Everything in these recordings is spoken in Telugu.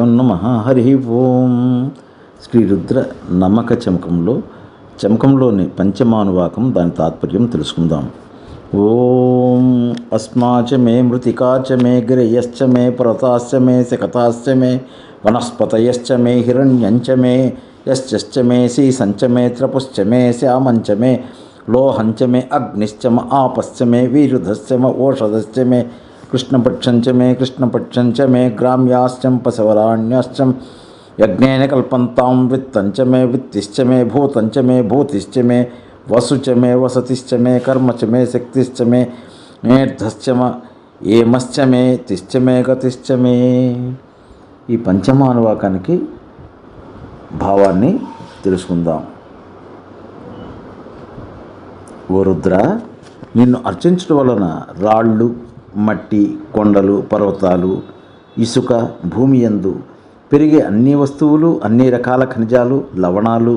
శ్రీగురుభ్యో నమః. హరి ఓం. శ్రీ రుద్ర నమ్మక చమకంలోని పంచమానువాకం, దాని తాత్పర్యం తెలుసుకుందాం. ఓం అస్మాచ మే మృతికాచ మే గిరయశ్చ మే పర్వతాశ్చ మే శకతాశ్చ మే వనస్పతయశ్చ మే హిరణ్యంచ మే యశ్చ మే శీసంచ మే త్రపుశ్చ మే శ్యామంచ మే లోహంచ మే అగ్నిశ్చ మ ఆపశ్చ మే వీరుధశ్చ మ ఓషధశ్చ మే కృష్ణపక్షంచ మే గ్రామ్యాశ్చం పశవరాణ్యాశ్చం యజ్ఞేన కల్పంతాం విత్తంచ మే విత్తిశ్చ మే భూతంచ మే భూతిశ్చ మే వసుచ మే వసతిశ్చ మే కర్మచ మే శక్తిశ్చ మే మేర్ధశ్చ మ ఏమశ్చ మే తిశ్చ మే గతిశ్చ మే. ఈ పంచమానువాకానికి భావాన్ని తెలుసుకుందాం. ఓ రుద్ర, నిన్ను అర్చించడం వలన రాళ్ళు, మట్టి, కొండలు, పర్వతాలు, ఇసుక, భూమి యందు పెరిగే అన్ని వస్తువులు, అన్ని రకాల ఖనిజాలు, లవణాలు,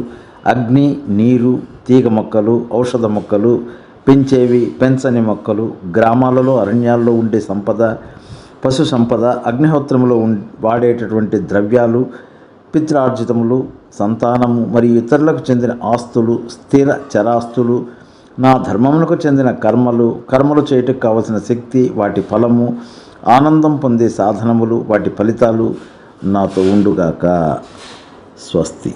అగ్ని, నీరు, తీగ మొక్కలు, ఔషధ మొక్కలు, పెంచేవి, పెంచని మొక్కలు, గ్రామాలలో అరణ్యాల్లో ఉండే సంపద, పశు సంపద, అగ్నిహోత్రములో వాడేటటువంటి ద్రవ్యాలు, పిత్రార్జితములు, సంతానము మరియు ఇతరులకు చెందిన ఆస్తులు, స్థిర చరాస్తులు, నా ధర్మములకు చెందిన కర్మలు చేయుటకు కావలసిన శక్తి, వాటి ఫలము, ఆనందం పొందే సాధనములు, వాటి ఫలితాలు నాతో ఉండుగాక. స్వస్తి.